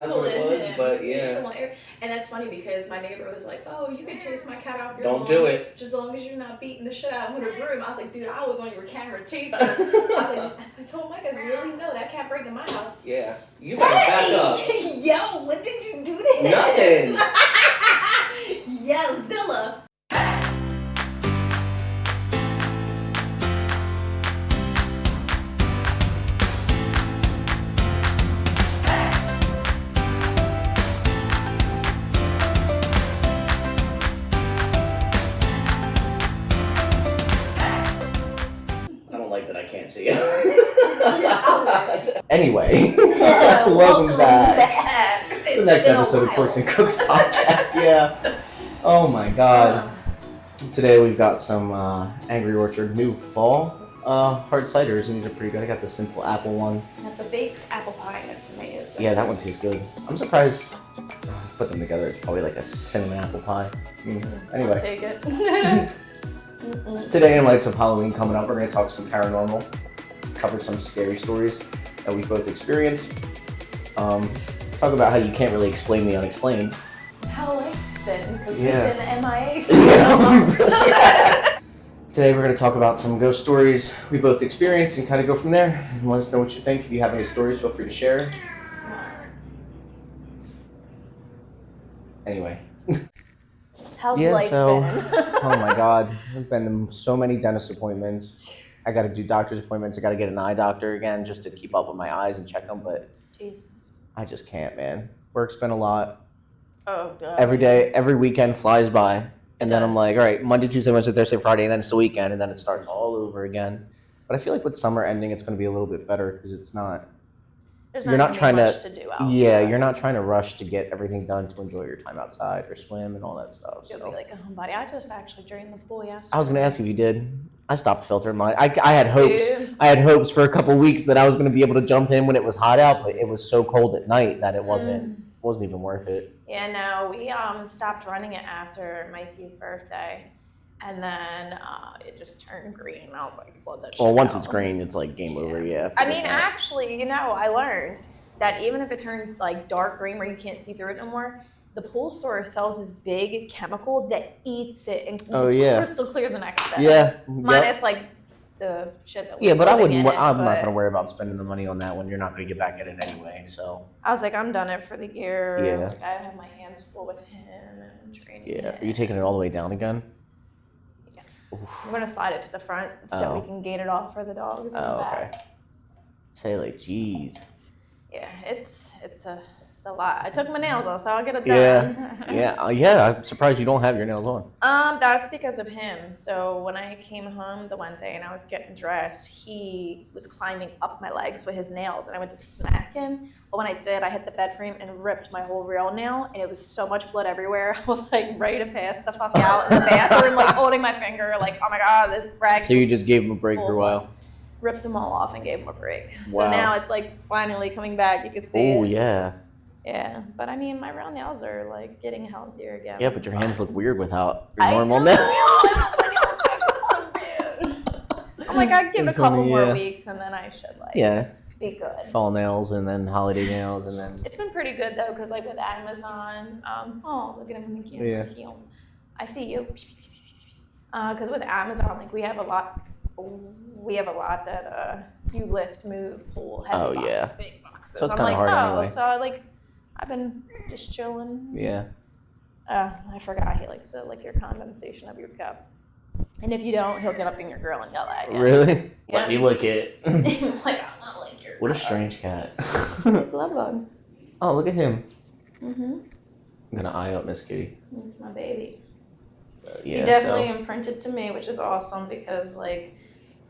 That's what it was, him. but yeah. And that's funny because my neighbor was like, "Oh, you can chase my cat off your Don't lawn, do it. just as long as you're not beating the shit out of him with a broom." I was like, "Dude, I was on your camera chasing him." I told Mike, I said, "Really? No, that cat breaking my house." Yeah. You better back up. Yo, what did you do to him? Nothing. Yo, Zilla. Can't see it. Anyway, welcome back. The next episode of Quirks and Cooks podcast. Yeah. Oh my god. Today we've got some Angry Orchard new fall hard ciders, and these are pretty good. I got the simple apple one. The baked apple pie. That's amazing. Yeah, that one tastes good. I'm surprised. Put them together. It's probably like a cinnamon apple pie. Anyway. I'll take it. Today, in light of Halloween coming up, we're going to talk some paranormal, cover some scary stories that we both experienced, talk about how you can't really explain the unexplained. How life's been, because we've Yeah. been MIA. Today, we're going to talk about some ghost stories we both experienced and kind of go from there. And let us know what you think. If you have any stories, feel free to share. Anyway. How's life been? Oh my god, I've been to so many dentist appointments. I got to do doctor's appointments. I got to get an eye doctor again just to keep up with my eyes and check them, but Jeez. I just can't, man. Work's been a lot. Oh god. Every day, every weekend flies by, and then I'm like, all right, Monday, Tuesday, Wednesday, Thursday, Friday, and then it's the weekend, and then it starts all over again. But I feel like with summer ending, it's going to be a little bit better because it's not. You're not trying much to do outside. Yeah, you're not trying to rush to get everything done to enjoy your time outside or swim and all that stuff. You'll be like a homebody. I just actually drained the pool yesterday. I was gonna ask if you did. I stopped filtering mine. I had hopes. Dude. I had hopes for a couple weeks that I was gonna be able to jump in when it was hot out, but it was so cold at night that it wasn't even worth it. Yeah, no, we stopped running it after Mikey's birthday. And then it just turned green. I was like, "Blood that shit Well, once out." it's green, it's like game over. Yeah. I mean, actually, I learned that even if it turns like dark green where you can't see through it no more, the pool store sells this big chemical that eats it and it's crystal clear the next day. Yeah. Minus like the shit that. Yeah, but I wouldn't. I'm not gonna worry about spending the money on that when you're not gonna get back at it anyway. So. I was like, I'm done it for the year. Yeah. Like, I have my hands full with him and training. Yeah. Are you taking it all the way down again? I'm gonna slide it to the front so we can gate it off for the dogs. Oh, okay. Say like, geez. Yeah, it's a lot. I took my nails off, so I'll get it done. Yeah. I'm surprised you don't have your nails on. That's because of him. So when I came home the one day and I was getting dressed, he was climbing up my legs with his nails, and I went to smack him. But when I did, I hit the bed frame and ripped my whole real nail, and it was so much blood everywhere. I was like ready to pass the fuck out in the bathroom, like holding my finger, like, oh my god, this rag. So you just gave him a break for a while. Ripped them all off and gave them a break. Wow. So now it's like finally coming back. You can see. Oh it. yeah. Yeah, but I mean, my real nails are like getting healthier again. Yeah, but your hands look weird without your normal nails. I'm like, I'd give it a couple more weeks and then I should be good. Fall nails and then holiday nails and then. It's been pretty good though, because like with Amazon, oh look at him in the camera. Yeah. I see you. Because with Amazon, like we have a lot that you lift, move, pull, heavy boxes, big boxes. So it's kind of hard anyway. So like I've been just chilling. Yeah. I forgot he likes to lick your condensation of your cup. And if you don't, he'll get up in your grill and yell at you. Really? Yeah. Let me lick it. Like, I'm not like your What a strange cat. It's a love bug. Oh, look at him. I'm gonna eye up Miss Kitty. It's my baby. Yeah. He definitely imprinted to me, which is awesome because like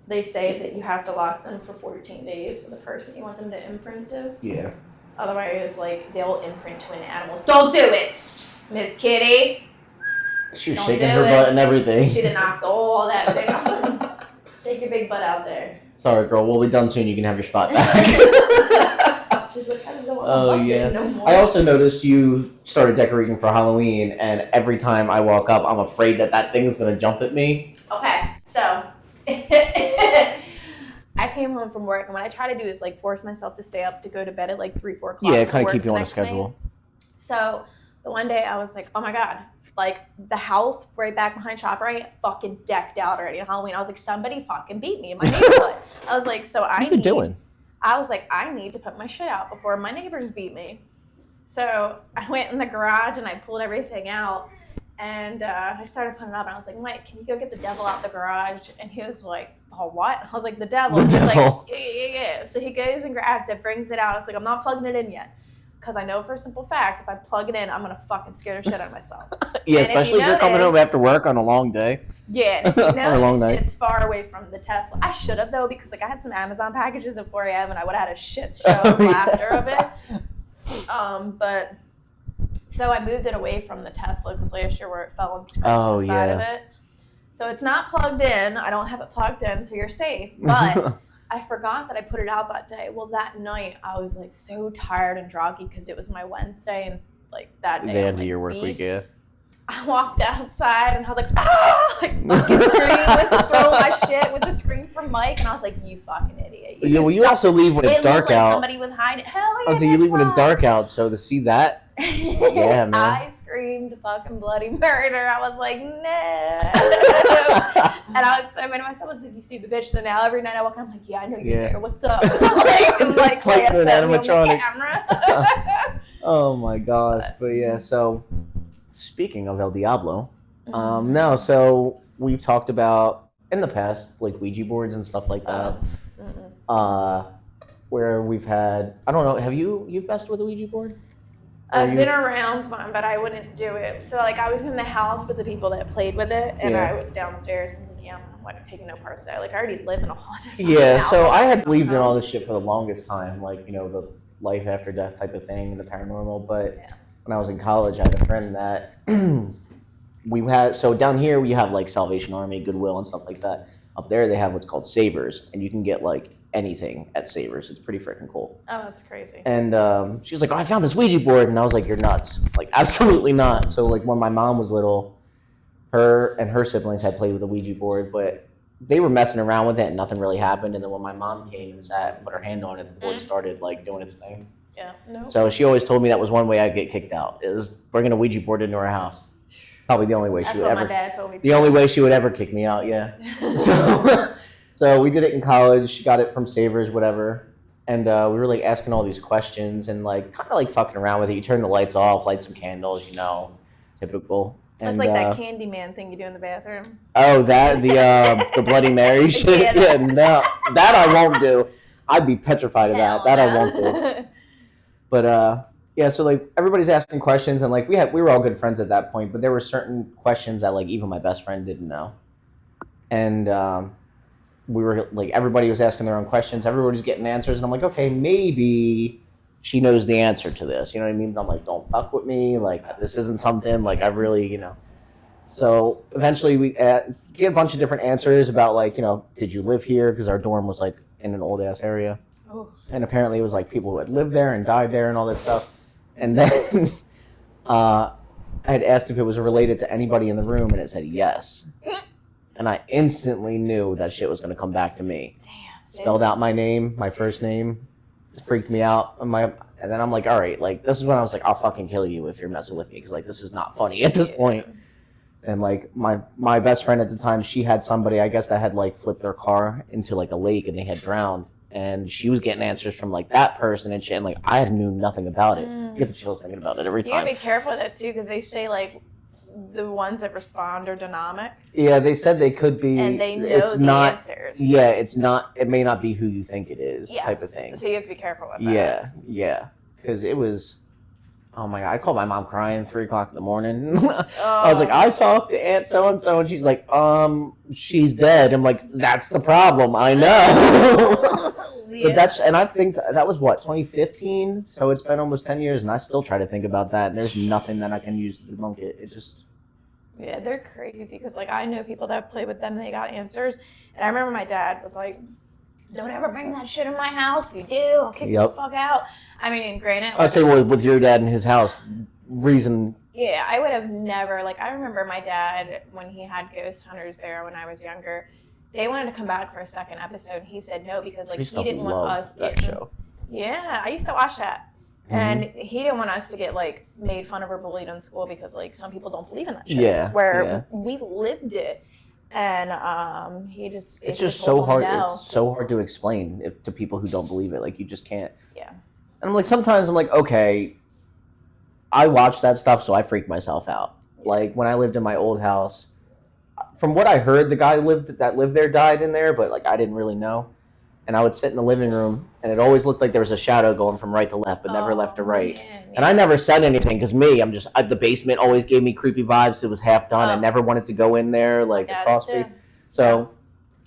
they say that you have to lock them for 14 days for the person you want them to imprint to. Yeah. Otherwise, like they'll imprint to an animal. Don't do it, Miss Kitty. She was shaking her butt and everything. She did knock all that thing. Take your big butt out there. Sorry, girl. We'll be done soon. You can have your spot back. She's like, I don't want to no more. I also noticed you started decorating for Halloween, and every time I walk up, I'm afraid that thing's gonna jump at me. Okay, so I came home from work, and what I try to do is like force myself to stay up to go to bed at like 3, 4 o'clock. Yeah, kind of keep you on a schedule. So the one day I was like, oh my God, like the house right back behind ShopRite fucking decked out already on Halloween. I was like, somebody fucking beat me in my neighborhood. I was like, so I need to put my shit out before my neighbors beat me. So I went in the garage and I pulled everything out. And I started putting it up, and I was like, Mike, can you go get the devil out the garage? And he was like, oh, what? I was like, the devil. The devil. Like, yeah. So he goes and grabs it, brings it out. I was like, I'm not plugging it in yet. Because I know for a simple fact, if I plug it in, I'm going to fucking scare the shit out of myself. Yeah, especially if you're coming home after work on a long day. Yeah, and if you on a long night. It's far away from the Tesla. I should have, though, because like I had some Amazon packages at 4 a.m. and I would have had a shit show of laughter of it. But... So I moved it away from the Tesla because last year where it fell and scraped the side of it. So it's not plugged in. I don't have it plugged in, so you're safe. But I forgot that I put it out that day. Well, that night I was like so tired and druggy because it was my Wednesday and like that day. The end of your work week, yeah. I walked outside and I was like, ah! Like fucking scream with the throw my shit with the scream from Mike, and I was like, you fucking idiot. You also leave when it's dark out. Somebody was hiding. Hell yeah. So you leave when it's dark out, so to see that. Yeah, man. I screamed fucking bloody murder. I was like, no. And I was so mad at myself. I was like, you stupid bitch. So now every night I walk in, I'm like, yeah, I know you're there. What's up? like fighting an animatronic. Camera. Oh my gosh. But yeah, so speaking of El Diablo, no, so we've talked about in the past, like Ouija boards and stuff like that. Where we've had, I don't know, have you've messed with a Ouija board? I've been around one, but I wouldn't do it. So, like, I was in the house with the people that played with it, and I was downstairs, and I was like, yeah, I'm taking no part of that. Like, I already live in a haunted house. Yeah, so I had believed in all this shit for the longest time, like, you know, the life after death type of thing and the paranormal, but when I was in college, I had a friend that so down here we have, like, Salvation Army, Goodwill, and stuff like that. Up there, they have what's called Savers, and you can get, like, anything at Savers. It's pretty freaking cool. Oh, that's crazy. And she was like, oh, I found this Ouija board. And I was like, you're nuts. Like, absolutely not. So, like, when my mom was little, her and her siblings had played with a Ouija board, but they were messing around with it and nothing really happened. And then when my mom came and sat and put her hand on it, the board started, like, doing its thing. Yeah. No. So she always told me that was one way I'd get kicked out, is bringing a Ouija board into her house. Probably the only way she would ever. My dad told me. The only way she would ever kick me out, yeah. So we did it in college. She got it from Savers, whatever. And we were like asking all these questions and like kind of like fucking around with it. You turn the lights off, light some candles, you know, typical. It's like that Candyman thing you do in the bathroom. Oh, that the Bloody Mary shit. Yeah, no, that I won't do. I'd be petrified of that. That I won't do. But yeah, so like everybody's asking questions, and like we were all good friends at that point. But there were certain questions that like even my best friend didn't know, and we were like, everybody was asking their own questions. Everybody's getting answers. And I'm like, okay, maybe she knows the answer to this. You know what I mean? But I'm like, don't fuck with me. Like, this isn't something like I really, you know. So eventually we get a bunch of different answers about like, you know, did you live here? Because our dorm was like in an old ass area. Oh. And apparently it was like people who had lived there and died there and all this stuff. And then I had asked if it was related to anybody in the room, and it said yes. And I instantly knew that shit was going to come back to me. Damn. Spelled out my name, my first name. It freaked me out. And then I'm like, all right, like, this is when I was like, I'll fucking kill you if you're messing with me. Because, like, this is not funny at this point. And, like, my best friend at the time, she had somebody, I guess, that had, like, flipped their car into, like, a lake and they had drowned. And she was getting answers from, like, that person and shit. And, like, I knew nothing about it. You get the chills thinking about it every time. You gotta be careful with that, too, because they say, like, the ones that respond are dynamic. Yeah, they said they could be. And they know the answers. Yeah, it's not. It may not be who you think it is, type of thing. So you have to be careful with that. Yeah. Because it was. Oh my God! I called my mom crying 3 o'clock in the morning. I was like, I talked to Aunt so and so, and she's like, she's dead. I'm like, that's the problem. I know. But and I think that was what, 2015. So it's been almost 10 years, and I still try to think about that. And there's nothing that I can use to debunk it. It just. Yeah, they're crazy because like I know people that play with them, they got answers, and I remember my dad was like, "Don't ever bring that shit in my house. If you do, I'll kick you the fuck out." I mean, granted, I say, well, with your dad in his house, reason. Yeah, I would have never I remember my dad when he had ghost hunters there when I was younger. they wanted to come back for a second episode. He said no because like I used he to didn't want love us. that show. Yeah, I used to watch that. And he didn't want us to get like made fun of or bullied in school because like some people don't believe in that shit. Yeah. Where we lived it, and he just it's just so hard. No. It's so hard to explain to people who don't believe it. Like you just can't. Yeah. And I'm like sometimes I'm like okay, I watch that stuff so I freak myself out. Yeah. Like when I lived in my old house, from what I heard, the guy that lived there died in there, but like I didn't really know. And I would sit in the living room, and it always looked like there was a shadow going from right to left, but never left to right. Man, yeah. And I never said anything because the basement always gave me creepy vibes. It was half done. I never wanted to go in there, like the crawl space. So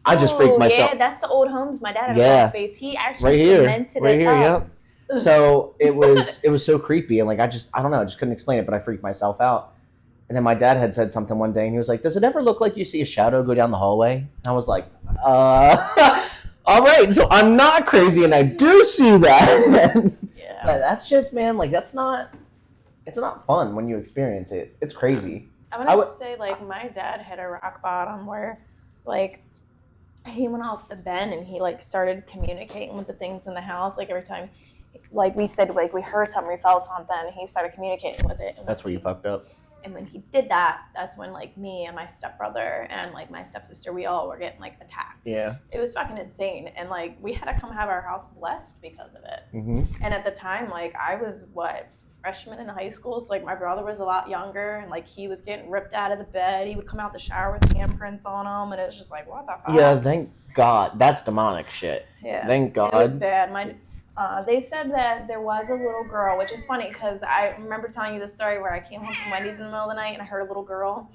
I just freaked myself. Yeah, that's the old homes. My dad had a crawl space. He actually cemented it right here, up. Yep. So it was so creepy, and like I don't know, I just couldn't explain it, but I freaked myself out. And then my dad had said something one day, and he was like, "Does it ever look like you see a shadow go down the hallway?" And I was like, all right, so I'm not crazy, and I do see that. Yeah. That shit's, man, like, it's not fun when you experience it. It's crazy. I would say, like, my dad hit a rock bottom where, like, he went off the bed, and he, like, started communicating with the things in the house. Like, every time, like, we said, like, we heard something, we felt something, and he started communicating with it. That's where you fucked up. And when he did that, that's when, like, me and my stepbrother and, like, my stepsister, we all were getting, like, attacked. Yeah. It was fucking insane. And, like, we had to come have our house blessed because of it. Mm-hmm. And at the time, like, I was, freshman in high school. So, like, my brother was a lot younger. And, like, he was getting ripped out of the bed. He would come out the shower with handprints on him. And it was just like, what the fuck? Yeah, thank God. That's demonic shit. Yeah. Thank God. It was bad. They said that there was a little girl, which is funny because I remember telling you the story where I came home from Wendy's in the middle of the night and I heard a little girl,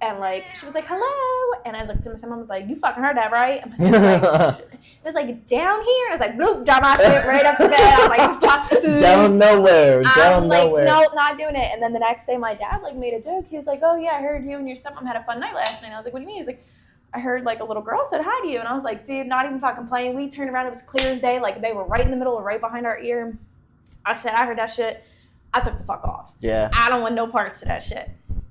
and like she was like hello, and I looked at my mom and was like, you fucking heard that, right? And my sister was like, it was like down here, and I was like, bloop, drop my shit right up to bed. I was like, down nowhere. I'm like, no, not doing it. And then the next day, my dad like made a joke. He was like, oh yeah, I heard you and your stepmom had a fun night last night. I was like, what do you mean? He was like, I heard like a little girl said hi to you, and I was like, dude, not even fucking playing. We turned around, it was clear as day, like they were right in the middle, right behind our ear. I said, I heard that shit. I took the fuck off. Yeah. I don't want no parts of that shit.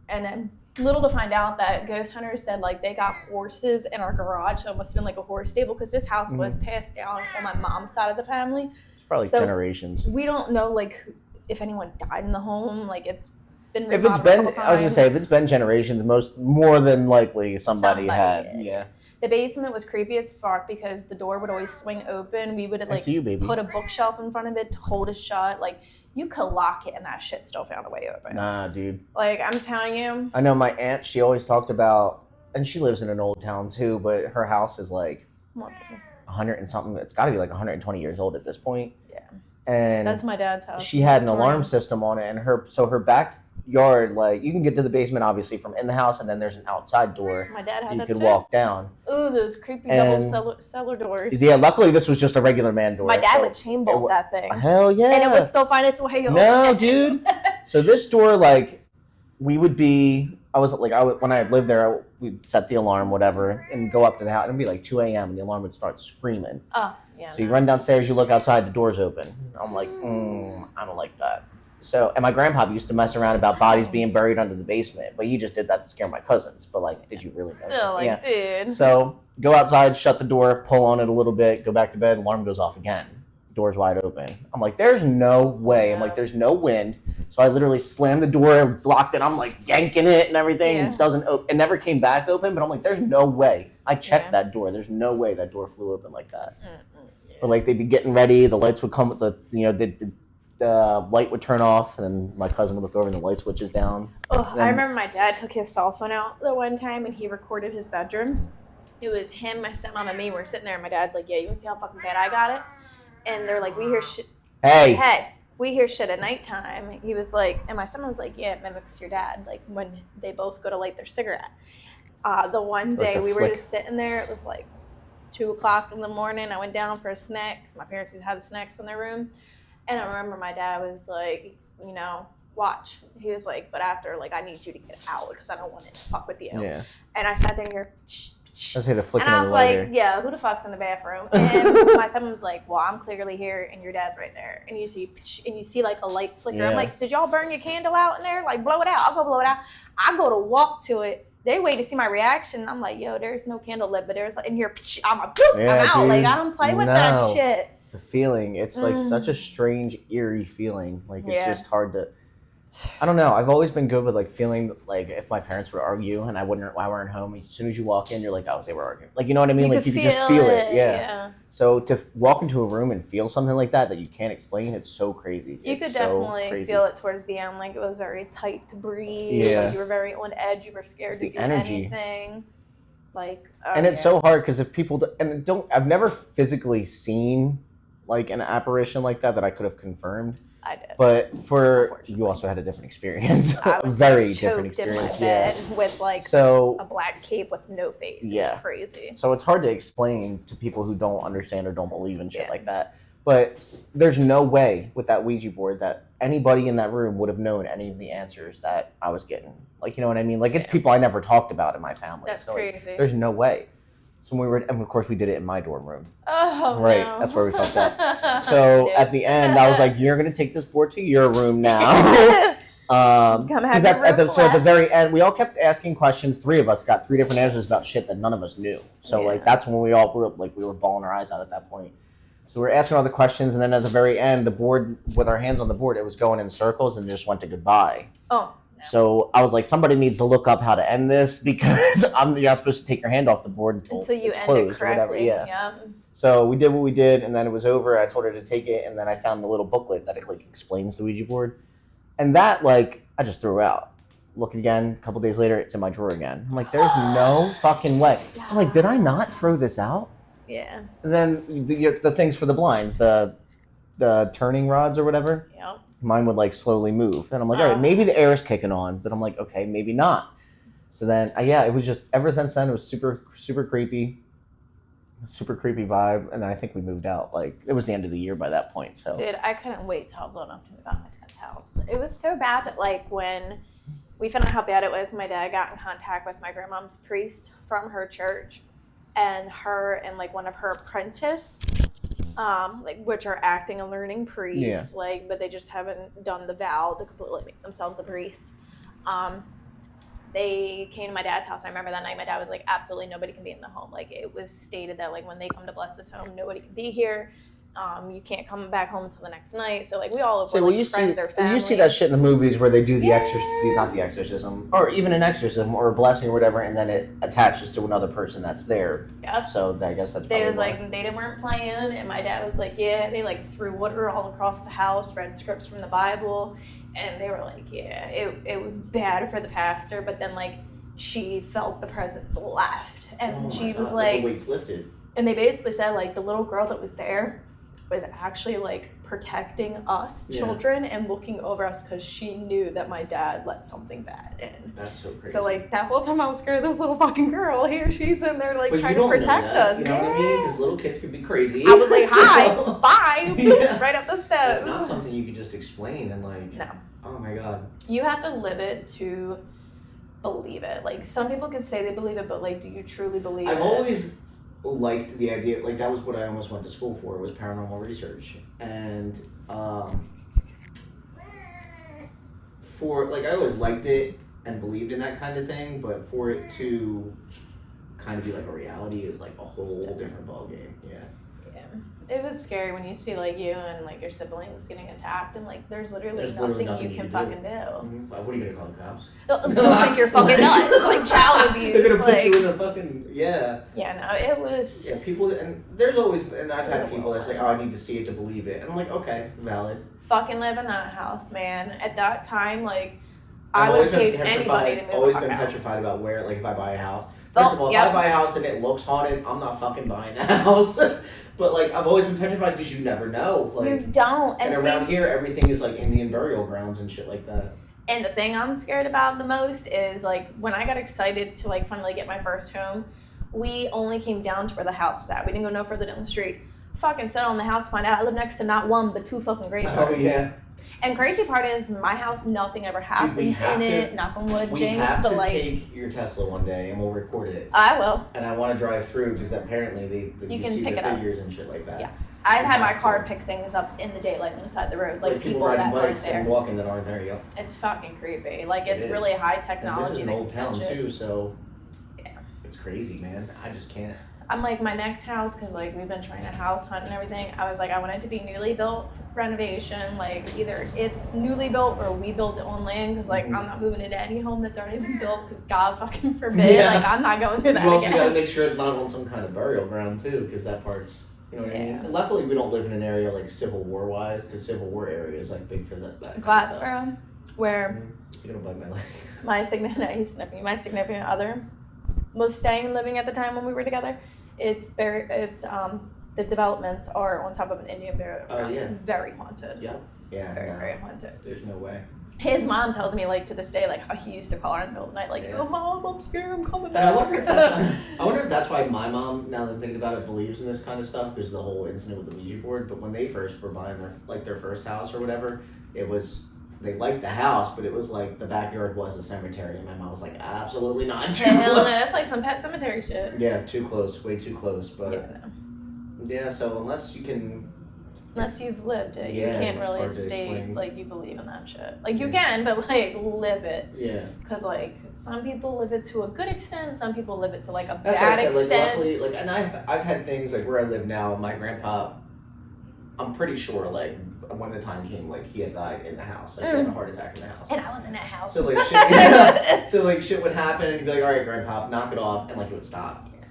And then little to find out that ghost hunters said like they got horses in our garage, so it must have been like a horse stable because this house was passed down on my mom's side of the family. It's probably generations. We don't know like if anyone died in the home, like it's. If it's been, I was gonna say, if it's been generations, more than likely somebody had. Yeah. The basement was creepy as fuck because the door would always swing open. We would like put a bookshelf in front of it to hold it shut. Like you could lock it and that shit still found a way open. Nah, dude. Like I'm telling you. I know my aunt. She always talked about, and she lives in an old town too. But her house is like 100 and something. It's got to be like 120 years old at this point. Yeah. And that's my dad's house. She had an alarm system on it, and her backyard, like you can get to the basement obviously from in the house, and then there's an outside door. My dad had you could walk down. Ooh, those creepy double cellar doors. Yeah, luckily this was just a regular man door. My dad would chain bolt that thing. Hell yeah. And it would still find its way over. No, dude. So this door, like, when I lived there, we'd set the alarm, whatever, and go up to the house. It'd be like 2 a.m. and the alarm would start screaming. Oh, yeah. So you run downstairs, you look outside, the door's open. I'm like, I don't like that. So, and my grandpa used to mess around about bodies being buried under the basement, but he just did that to scare my cousins. But like, did you really know? Still, like, dude. So, go outside, shut the door, pull on it a little bit, go back to bed, alarm goes off again. Door's wide open. I'm like, there's no way. I'm like, there's no wind. So I literally slammed the door, it's locked, and I'm like yanking it and everything. Yeah. It doesn't open. It never came back open, but I'm like, there's no way. I checked that door. There's no way that door flew open like that. Yeah. But like, they'd be getting ready, the lights would come with the light would turn off, and then my cousin would look over and the light switches down. I remember my dad took his cell phone out the one time and he recorded his bedroom. It was him, my stepmom, and me. We're sitting there and my dad's like, yeah, you want to see how fucking bad I got it? And they're like, we hear shit. Hey, we hear shit at nighttime. He was like, and my stepmom was like, yeah, it mimics your dad, like when they both go to light their cigarette. The one day we were just sitting there, it was like 2 o'clock in the morning. I went down for a snack. My parents used to have the snacks in their room. And I remember my dad was like, watch. He was like, but after, like, I need you to get out because I don't want it to fuck with you. Yeah. And I sat there and hear, let's say the flicking and I was like, yeah, who the fuck's in the bathroom? And my son was like, well, I'm clearly here and your dad's right there. And you see like a light flicker. Yeah. I'm like, did y'all burn your candle out in there? Like, blow it out. I'll go blow it out. I go to walk to it. they wait to see my reaction. I'm like, yo, there's no candle lit, but there's like, in here, I'm a boop, I'm out. Dude, like, I don't play with that shit. The feeling, it's like such a strange, eerie feeling. Like, it's just hard to, I don't know. I've always been good with like feeling like if my parents would argue and I weren't home, as soon as you walk in, you're like, oh, they were arguing. Like, you know what I mean? You could just feel it. Yeah. So to walk into a room and feel something like that you can't explain, it's so crazy. You could definitely feel it towards the end. Like, it was very tight to breathe. Yeah. Like, you were very on edge. You were scared to do anything. Like, and it's so hard because if people I've never physically seen like an apparition like that I could have confirmed. I did. But you also had a different experience. I was very different experience. With like a black cape with no face. Yeah. It's crazy. So it's hard to explain to people who don't understand or don't believe in shit like that. But there's no way with that Ouija board that anybody in that room would have known any of the answers that I was getting. Like, you know what I mean? Like, it's people I never talked about in my family. That's crazy. Like, there's no way. So and of course we did it in my dorm room. Oh, right. No. That's where we fucked up. So at the end, I was like, "You're gonna take this board to your room now." Because at the very end, we all kept asking questions. 3 of us got 3 different answers about shit that none of us knew. So like that's when we were bawling our eyes out at that point. So we were asking all the questions, and then at the very end, the board with our hands on the board, it was going in circles and just went to goodbye. Oh. So I was like, somebody needs to look up how to end this because you're not supposed to take your hand off the board until you it's closed or whatever. Yeah. So we did what we did, and then it was over. I told her to take it, and then I found the little booklet that like explains the Ouija board, and that I just threw out. Look again. A couple days later, it's in my drawer again. I'm like, there's no fucking way. I'm like, did I not throw this out? Yeah. And then the things for the blinds, the turning rods or whatever. Yep. Mine would like slowly move. And I'm like, all right, maybe the air is kicking on, but I'm like, okay, maybe not. So then, it was just, ever since then, it was super, super creepy. Super creepy vibe. And then I think we moved out. Like, it was the end of the year by that point. So, dude, I couldn't wait till I was blown up to move out of my dad's house. It was so bad that, like, when we found out how bad it was, my dad got in contact with my grandmom's priest from her church. And her and, like, one of her apprentices, which are acting and learning priests, but they just haven't done the vow to completely make themselves a priest. They came to my dad's house. I remember that night my dad was like, absolutely nobody can be in the home. Like, it was stated that, like, when they come to bless this home, nobody can be here. You can't come back home until the next night. So, like, we all were like friends or family. You see that shit in the movies where they do the not the exorcism, or even an exorcism or a blessing or whatever, and then it attaches to another person that's there. Yep. So I guess that's they was why. Like, they weren't playing, and my dad was like, yeah, they like threw water all across the house, read scripts from the Bible, and they were like, yeah, it was bad for the pastor, but then like she felt the presence left, and she was like, the weight's lifted. And they basically said like the little girl that was there was actually like protecting us children and looking over us because she knew that my dad let something bad in. That's so crazy. So like that whole time I was scared of this little fucking girl. Here she's in there like trying to protect us. You know what I mean? Because little kids can be crazy. I was like, hi, bye, right up the steps. It's not something you can just explain and like. No. Oh my god. You have to live it to believe it. Like some people can say they believe it, but like, do you truly believe it? I've always liked the idea, like that was what I almost went to school for, was paranormal research. And for like, I always liked it and believed in that kind of thing, but for it to kind of be like a reality is like a whole different ballgame. Yeah. It was scary when you see like you and like your siblings getting attacked, and like there's literally nothing you can fucking do. Mm-hmm. What are you gonna call the cops? They'll think you're fucking nuts, like child abuse. They're gonna put you in a fucking Yeah, no, it was. Yeah, people, and there's always, and I've had people that's like, oh, I need to see it to believe it, and I'm like, okay, valid. Fucking live in that house, man. At that time, like, I would have paid anybody to move. Always been petrified about where, like, if I buy a house. First of all, if I buy a house and it looks haunted, I'm not fucking buying that house. But like, I've always been petrified because you never know. Like, you don't. And around here, everything is like Indian burial grounds and shit like that. And the thing I'm scared about the most is like when I got excited to like finally get my first home, we only came down to where the house was at. We didn't go no further down the street. Fucking settled on the house, find out I live next to not one but 2 fucking graveyards. Oh yeah. And crazy part is, my house, nothing ever happens in it. Knock on wood, James. We have but to like, take your Tesla one day and we'll record it. I will. And I want to drive through because apparently you can see the figures and shit like that. Yeah. I've had my car pick things up in the daylight on the side of the road, like people riding that aren't bikes there. and walking that aren't there. Yep. It's fucking creepy. Like it's really high technology. And this is an old town too, so yeah, it's crazy, man. I just can't. I'm like my next house, because like we've been trying to house hunt and everything. I was like, I want it to be newly built, renovation, like either it's newly built or we build it on land, because like I'm not moving into any home that's already been built, because God fucking forbid, Yeah. like I'm not going through that You also again. gotta make sure it's not on some kind of burial ground too, because that part's, you know what I mean. And luckily, we don't live in an area like Civil War wise, because Civil War area is like big for that. Glassboro, where Is he gonna bite my leg? my significant other was staying and living at the time when we were together. It's the developments are on top of an Indian burial ground. Yeah. Very haunted. Yeah. Yeah. Very haunted. There's no way. His mom tells me, like, to this day, like, how he used to call her in the middle of the night, like, "Oh, Mom, I'm scared, I'm coming back." And I wonder if that's why my mom, now that I'm thinking about it, believes in this kind of stuff, because the whole incident with the Ouija board. But when they first were buying their first house or whatever, it was, they liked the house, but it was like the backyard was a cemetery, and my mom was like, absolutely not. Hell no, that's like some Pet Cemetery shit. Yeah, too close, way too close. But yeah, so unless you've lived it, you Yeah, can't it's really hard to state explain. like you believe in that shit. Like you can, but like live it. Yeah. Because like some people live it to a good extent, some people live it to like a That's bad what I said. Like extent. luckily, like, and I've had things like where I live now. My grandpa, I'm pretty sure like when the time came, like he had died in the house, like he had a heart attack in the house. And I was in that house. So like shit, so like shit would happen, and you'd be like, all right, grandpa, knock it off, and like it would stop. Yeah.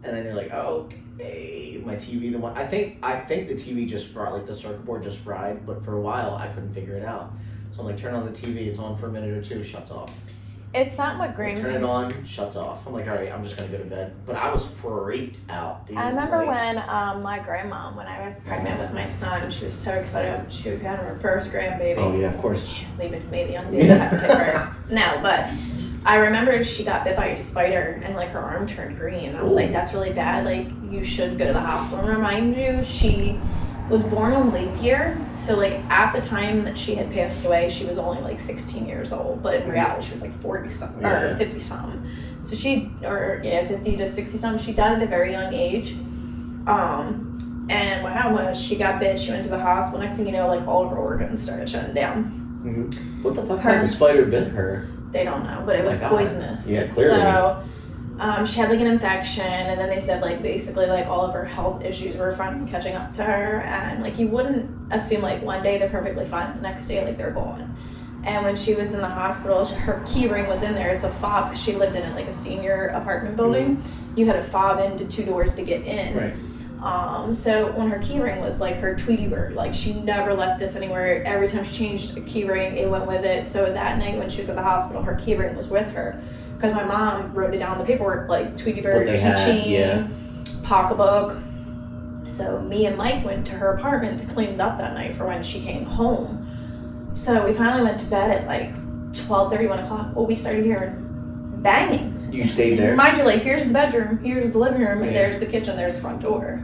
And then you're like, oh, okay, my TV, the one I think the TV just fried, like the circuit board just fried, but for a while I couldn't figure it out. So I'm like, turn on the TV, it's on for a minute or two, shuts off. It's not what Green. Turn it on, shuts off. I'm like, all right, I'm just gonna go to bed. But I was freaked out, dude. I remember like, when my grandma, when I was pregnant with my son, she was so excited. She was having her first grandbaby. Oh yeah, of course. Leave it to me, the young baby have to pick first. No, but I remember she got bit by a spider and like her arm turned green. I was like, that's really bad. Like you should go to the hospital. And remind you, she was born on leap year, so like at the time that she had passed away, she was only like 16 years old, but in reality she was like 40 something or 50 something. So 50 to 60 something. She died at a very young age. And what happened was she got bit, she went to the hospital. Next thing you know, like all of her organs started shutting down. Mm-hmm. What the fuck kind of spider bit her? They don't know, but it was poisonous. Yeah, clearly. So she had like an infection, and then they said like basically like all of her health issues were finally catching up to her, and like you wouldn't assume like one day they're perfectly fine, the next day like they're gone. And when she was in the hospital, her key ring was in there. It's a fob because she lived in like a senior apartment building. Mm-hmm. You had to fob into 2 doors to get in. Right. So when her key ring was like her Tweety bird, like she never left this anywhere. Every time she changed a key ring, it went with it. So that night when she was at the hospital, her key ring was with her. Because my mom wrote it down on the paperwork, like Tweety bird, keychain, pocketbook. So me and Mike went to her apartment to clean it up that night for when she came home. So we finally went to bed at like 12:30, 1 o'clock. Well, we started hearing banging. You stayed there? Mind you, like here's the bedroom, here's the living room, and there's the kitchen, there's the front door.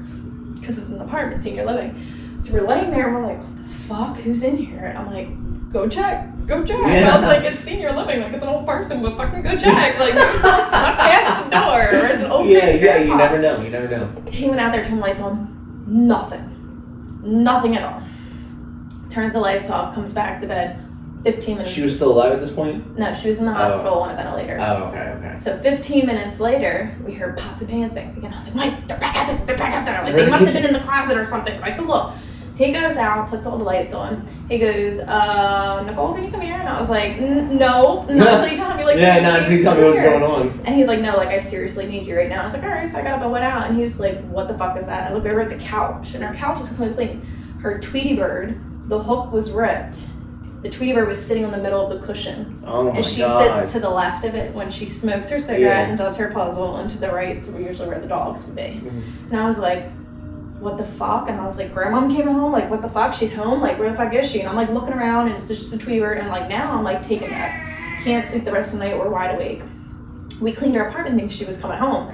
Because it's an apartment, senior living. So we're laying there and we're like, what the fuck, who's in here? And I'm like, go check. Yeah. I was like, it's senior living, like it's an old person, but fucking go check. Like maybe someone snuck past the door, or it's an old crazy grandpa. You never know. He went out there, turned the lights on, nothing at all. Turns the lights off, comes back to bed, 15 minutes. She was still alive at this point? No, she was in the hospital on a ventilator. Oh, okay. So 15 minutes later, we heard pots and pans bang again. I was like, Mike, they're back out there. Like, they must have been in the closet or something. Like, look. He goes out, puts all the lights on. He goes, Nicole, can you come here? And I was like, no, not until you tell me. Like, not until you tell me what's going on. And he's like, no, like, I seriously need you right now. I was like, all right. So I got up and went out. And he was like, what the fuck is that? I look over at the couch, and our couch is completely clean. Her Tweety bird, the hook was ripped. The Tweety bird was sitting in the middle of the cushion. Oh my God. And she sits to the left of it when she smokes her cigarette and does her puzzle, and to the right, so usually where the dogs would be. Mm-hmm. And I was like, what the fuck? And I was like, Grandma came home? Like, what the fuck? She's home? Like, where the fuck is she? And I'm like looking around, and it's just the Tweety bird, and like now I'm like taking that. Can't sleep the rest of the night, we're wide awake. We cleaned our apartment thinking she was coming home.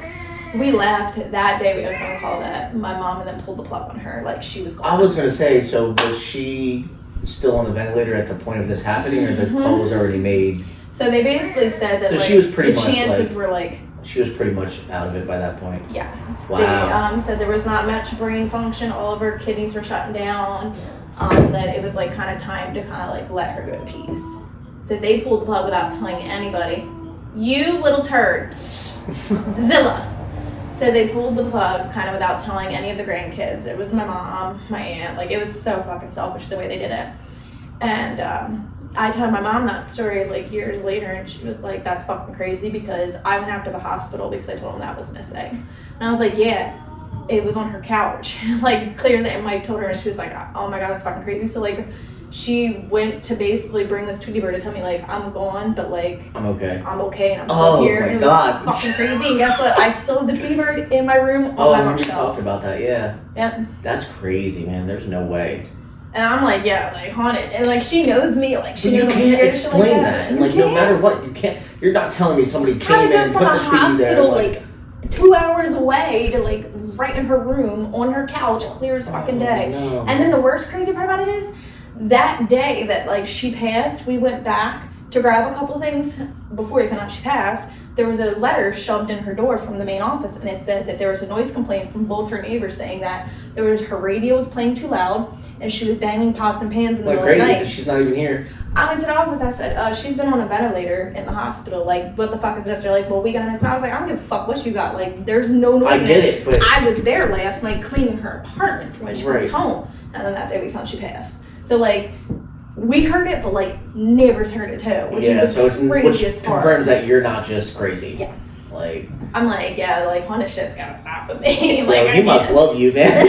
We left that day. We got a phone call that my mom and then pulled the plug on her. Like, she was gone. I was gonna say, so was she still on the ventilator at the point of this happening, or the call was already made? So they basically said that so like, she was pretty the much chances were like She was pretty much out of it by that point. Yeah. Wow. They said there was not much brain function. All of her kidneys were shutting down. That it was like kind of time to kind of like let her go to peace. So they pulled the plug without telling anybody. You little turd. Zilla. So they pulled the plug kind of without telling any of the grandkids. It was my mom, my aunt. Like, it was so fucking selfish the way they did it. And I told my mom that story like years later, and she was like, that's fucking crazy, because I went after the hospital because I told them that was missing. And I was like, yeah, it was on her couch. Like, clear as day. And Mike told her, and she was like, oh my God, that's fucking crazy. So like, she went to basically bring this Tweety bird to tell me like, I'm gone, but like I'm okay and I'm still here. My and it God. was fucking crazy. And guess what? I still have the Tweety bird in my room on my bookshelf. Talked about that, yeah. Yep. That's crazy, man. There's no way. And I'm like, yeah, like haunted. And like, she knows me. Like, she knows you can't explain that. And like, no matter what, you can't. You're not telling me somebody came in and put the Tweety there. Like 2 hours away to like right in her room on her couch, clear as fucking day. No. And then the worst crazy part about it is, that day that like she passed, we went back to grab a couple things before we found out she passed. There was a letter shoved in her door from the main office, and it said that there was a noise complaint from both her neighbors saying that her radio was playing too loud and she was banging pots and pans in the middle of the night. She's not even here. I went to the office. I said, she's been on a ventilator in the hospital. Like, what the fuck is this? They're like, well, we got a nice. I was like, I don't give a fuck what you got. Like, there's no noise. I get it, but I was there last night cleaning her apartment for when she comes home, and then that day we found she passed. So like, we heard it, but like neighbors heard it too, which is the craziest part. Confirms that you're not just crazy. Yeah. Like, I'm like, yeah, like haunted shit's gotta stop with me. Like, well, he must love you, man.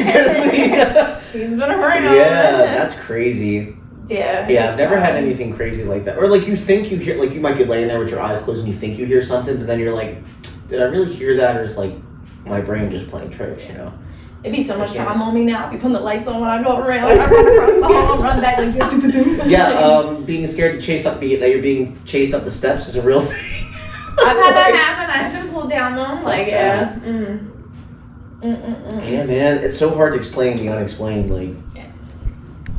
He's been around. Yeah, that's crazy. Yeah. Yeah, I've never had anything crazy like that. Or like you think you hear, like you might be laying there with your eyes closed and you think you hear something, but then you're like, did I really hear that, or is like my brain just playing tricks? You know. It'd be so much time on me now. I'd be putting the lights on when I go around. Like, I run across the hall, run back like yeah, being scared to chase up that you're being chased up the steps is a real thing. I've had that happen. I've been pulled down though. Like, yeah. Yeah, man, it's so hard to explain the unexplained. Like,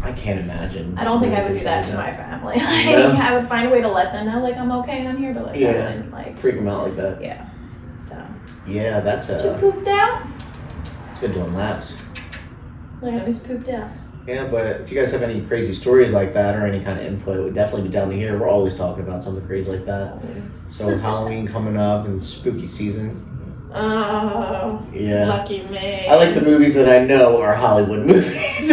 I can't imagine. I don't think I would do that to my family. Like, I would find a way to let them know, like, I'm okay and I'm here, but like, I wouldn't like freak them out like that. Yeah. So. Yeah, that's You pooped out? It's been doing laps. Look at me, pooped out. Yeah, but if you guys have any crazy stories like that or any kind of input, we'd definitely be down to hear. We're always talking about something crazy like that. Always. So Halloween coming up and spooky season. Oh, yeah. Lucky me. I like the movies that I know are Hollywood movies.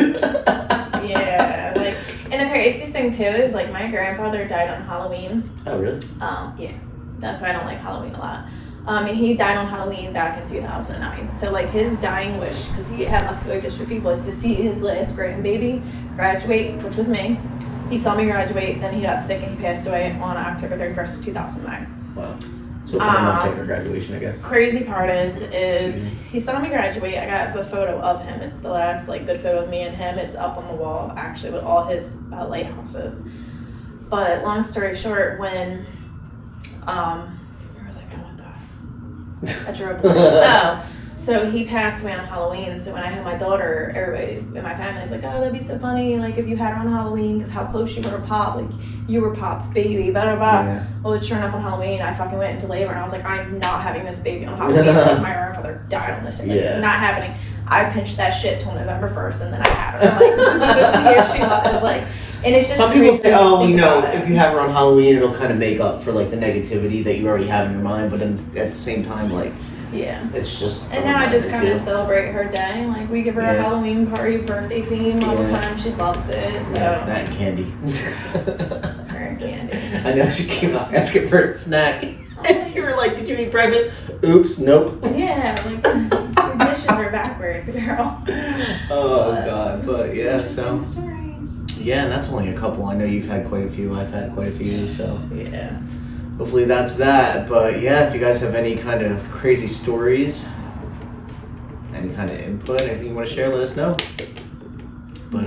Yeah, like, and the craziest thing too is like my grandfather died on Halloween. Oh, really? Yeah, that's why I don't like Halloween a lot. He died on Halloween back in 2009. So like his dying wish, because he had muscular dystrophy, was to see his last grandbaby graduate, which was me. He saw me graduate, then he got sick and he passed away on October 31st of 2009. Wow. So 4 months after graduation, I guess. Crazy part is he saw me graduate. I got the photo of him. It's the last like good photo of me and him. It's up on the wall actually with all his lighthouses. But long story short, when where was I going with that? I drew a blank. Oh, so he passed away on Halloween. So when I had my daughter, everybody in my family was like, "Oh, that'd be so funny! Like if you had her on Halloween, because how close you were to Pop, like you were Pop's baby, blah blah blah." Yeah. Well, sure enough, on Halloween, I fucking went into labor, and I was like, "I'm not having this baby on Halloween." Like, my grandfather died on this, like, not happening. I pinched that shit till November 1st, and then I had her. Like, the year she was like. And it's just some people say, oh, you know, if you have her on Halloween, it'll kind of make up for like the negativity that you already have in your mind. But at the same time, like, yeah, it's just. And now I just kind of celebrate her day. Like we give her a Halloween party, birthday theme all the time. She loves it. So that and candy. Her and candy. I know she came out asking for a snack. And you were like, "Did you eat breakfast?" Oops, nope. Yeah, like your dishes are backwards, girl. Oh God, but yeah, so. Stories. Yeah, and that's only a couple. I know you've had quite a few. I've had quite a few, so yeah. Hopefully that's that. But yeah, if you guys have any kind of crazy stories, any kind of input, anything you want to share, let us know. But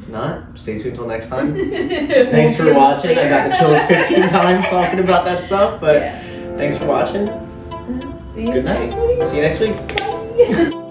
not. Stay tuned until next time. Thanks for watching. I got the chills 15 times talking about that stuff, but thanks for watching. See you. Good night. See you next week. Bye.